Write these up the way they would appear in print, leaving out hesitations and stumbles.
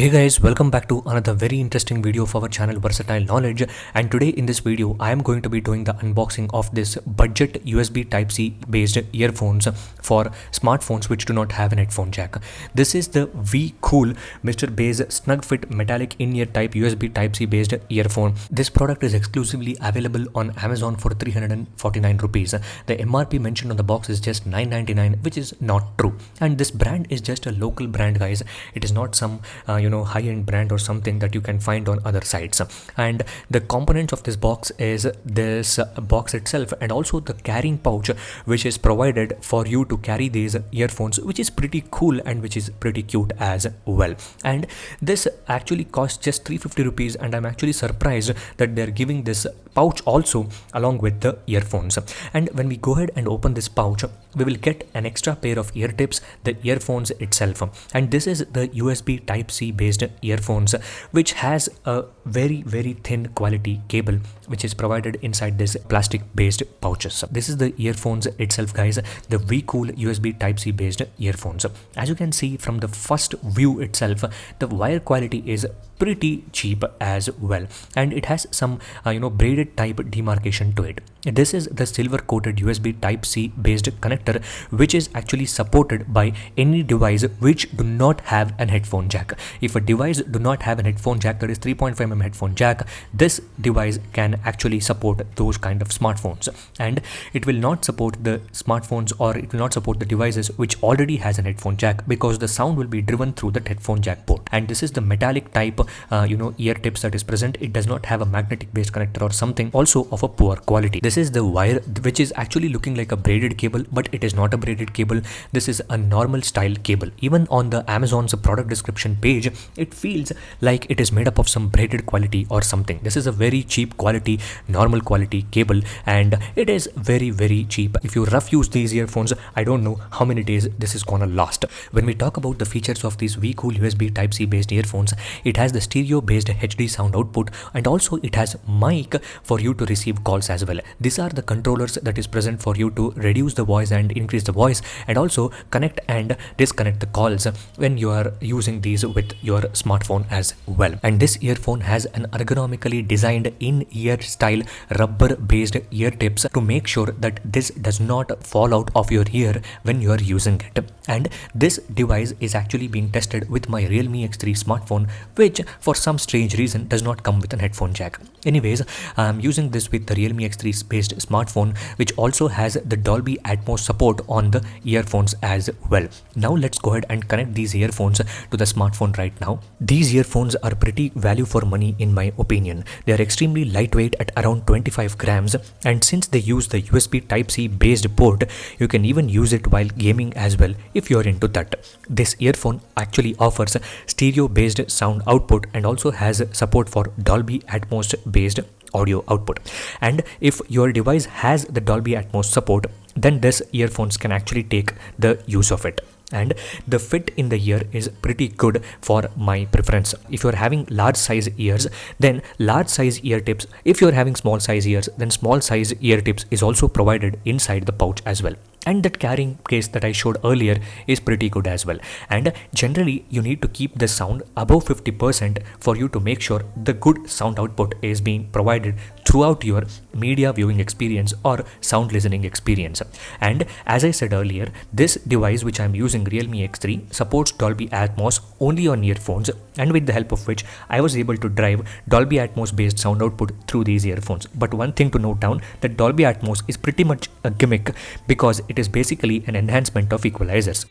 Hey guys, welcome back to another very interesting video of our channel Versatile Knowledge, and today in this video I am going to be doing the unboxing of this budget USB Type-C based earphones for smartphones which do not have an headphone jack. This is the VCool Mr. Bass SnugFit metallic in-ear type USB Type-C based earphone. This product is exclusively available on Amazon for 349 rupees. The MRP mentioned on the box is just 999, which is not true, and this brand is just a local brand, guys. It is not some high-end brand or something that you can find on other sites. And the components of this box is this box itself and also the carrying pouch which is provided for you to carry these earphones, which is pretty cool and which is pretty cute as well. And this actually costs just 350 rupees, and I'm actually surprised that they're giving this pouch also along with the earphones. And when we go ahead and open this pouch, we will get an extra pair of ear tips, the earphones itself, and this is the USB Type-C based earphones which has a very thin quality cable which is provided inside this plastic based pouches. This is the earphones itself, guys, the VCool USB Type-C based earphones. As you can see from the first view itself, the wire quality is pretty cheap as well, and it has some braided type demarcation to it. This is the silver coated USB Type-C based connector which is actually supported by any device which do not have an headphone jack. If a device do not have an headphone jack, that is 3.5mm headphone jack, this device can actually support those kind of smartphones, and it will not support the smartphones, or it will not support the devices which already has an headphone jack, because the sound will be driven through the headphone jack port. And this is the metallic type ear tips that is present. It does not have a magnetic based connector or something, also of a poor quality. This is the wire which is actually looking like a braided cable, but it is not a braided cable. This is a normal style cable. Even on the Amazon's product description page, it feels like it is made up of some braided quality or something. This is a very cheap quality, normal quality cable, and it is very cheap. If you rough use these earphones, I don't know how many days this is gonna last. When we talk about the features of these VCool USB Type-C based earphones, it has the stereo based HD sound output, and also it has mic for you to receive calls as well. These are the controllers that is present for you to reduce the voice and increase the voice, and also connect and disconnect the calls when you are using these with your smartphone as well. And this earphone has an ergonomically designed in-ear style rubber based ear tips to make sure that this does not fall out of your ear when you are using it. And this device is actually being tested with my Realme X3 smartphone, which for some strange reason does not come with an headphone jack. Anyways, I am using this with the Realme X3 based smartphone, which also has the Dolby Atmos support on the earphones as well. Now let's go ahead and connect these earphones to the smartphone right now. These earphones are pretty value for money in my opinion. They are extremely lightweight at around 25 grams, and since they use the USB Type-C based port, you can even use it while gaming as well if you are into that. This earphone actually offers stereo based sound output and also has support for Dolby Atmos based audio output. And if your device has the Dolby Atmos support, then this earphones can actually take the use of it. And the fit in the ear is pretty good for my preference. If you're having large size ears, then large size ear tips. If you're having small size ears, then small size ear tips is also provided inside the pouch as well. And that carrying case that I showed earlier is pretty good as well. And generally you need to keep the sound above 50% for you to make sure the good sound output is being provided throughout your media viewing experience or sound listening experience. And as I said earlier, this device which I'm using, Realme X3, supports Dolby Atmos only on earphones, and with the help of which I was able to drive Dolby Atmos based sound output through these earphones. But one thing to note down, that Dolby Atmos is pretty much a gimmick, because it is basically an enhancement of equalizers.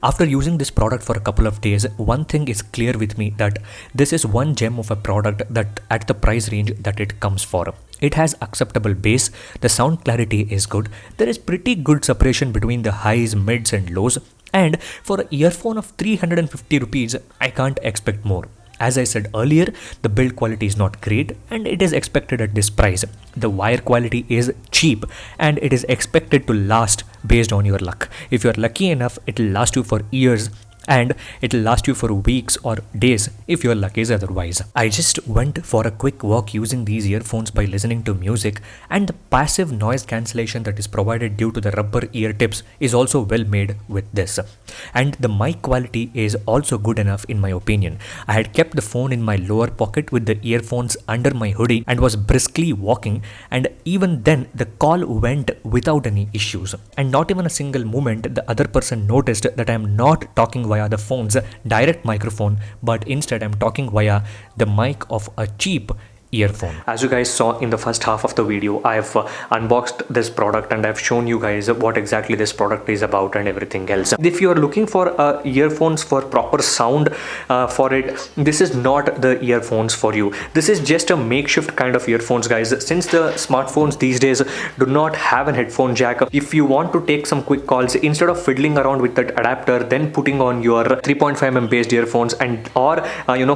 After using this product for a couple of days, one thing is clear with me, that this is one gem of a product that at the price range that it comes for. It has acceptable bass, the sound clarity is good, there is pretty good separation between the highs, mids and lows, and for an earphone of 350 rupees, I can't expect more. As I said earlier, the build quality is not great, and it is expected at this price. The wire quality is cheap, and it is expected to last based on your luck. If you are lucky enough, it will last you for years, and it'll last you for weeks or days if your luck is otherwise. I just went for a quick walk using these earphones by listening to music, and the passive noise cancellation that is provided due to the rubber ear tips is also well made with this. And the mic quality is also good enough in my opinion. I had kept the phone in my lower pocket with the earphones under my hoodie and was briskly walking, and even then the call went without any issues. And not even a single moment the other person noticed that I am not talking via the phone's direct microphone, but instead I'm talking via the mic of a cheap earphone. As you guys saw in the first half of the video, I've unboxed this product and I've shown you guys what exactly this product is about and everything else. If you are looking for earphones for proper sound for it, this is not the earphones for you. This is just a makeshift kind of earphones, guys. Since the smartphones these days do not have an headphone jack, if you want to take some quick calls, instead of fiddling around with that adapter, then putting on your 3.5mm based earphones and or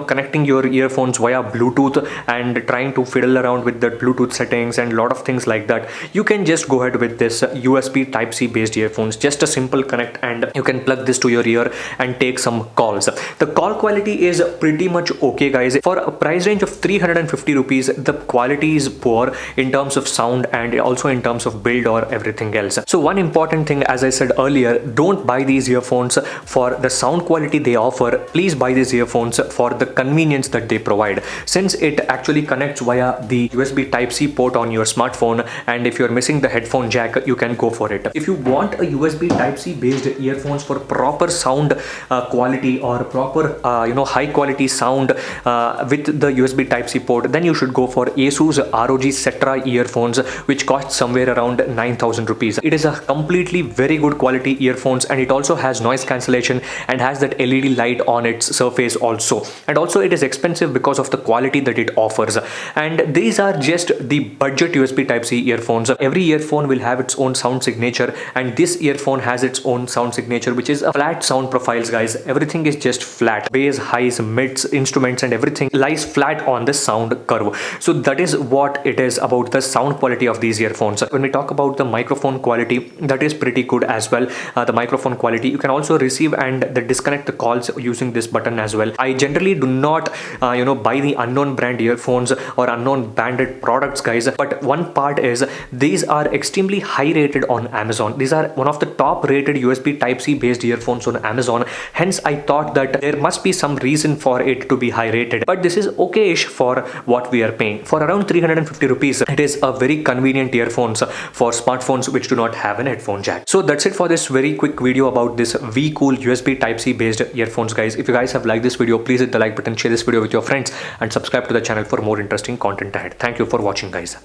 connecting your earphones via Bluetooth and trying to fiddle around with the Bluetooth settings and a lot of things like that, you can just go ahead with this USB Type-C based earphones. Just a simple connect and you can plug this to your ear and take some calls. The call quality is pretty much okay, guys. For a price range of 350 rupees, the quality is poor in terms of sound and also in terms of build or everything else. So one important thing, as I said earlier, don't buy these earphones for the sound quality they offer. Please buy these earphones for the convenience that they provide, since it actually connects via the USB Type-C port on your smartphone, and if you're missing the headphone jack, you can go for it. If you want a USB Type-C based earphones for proper sound quality or proper high quality sound with the USB Type-C port, then you should go for ASUS ROG Cetra earphones, which cost somewhere around 9,000 rupees. It is a completely very good quality earphones, and it also has noise cancellation and has that LED light on its surface also. And also it is expensive because of the quality that it offers. And these are just the budget USB Type-C earphones. Every earphone will have its own sound signature, and this earphone has its own sound signature, which is a flat sound profiles, guys. Everything is just flat. Bass, highs, mids, instruments and everything lies flat on the sound curve. So that is what it is about the sound quality of these earphones. When we talk about the microphone quality, that is pretty good as well. The microphone quality, you can also receive and disconnect the calls using this button as well. I generally do not buy the unknown brand earphones or unknown branded products, guys, but one part is these are extremely high rated on Amazon. These are one of the top rated USB Type-C based earphones on Amazon. Hence I thought that there must be some reason for it to be high rated, but this is okay-ish for what we are paying. For around 350 rupees, it is a very convenient earphones for smartphones which do not have an headphone jack. So that's it for this very quick video about this VCool USB Type-C based earphones, guys. If you guys have liked this video, please hit the like button, share this video with your friends and subscribe to the channel for more interesting content ahead. Thank you for watching, guys.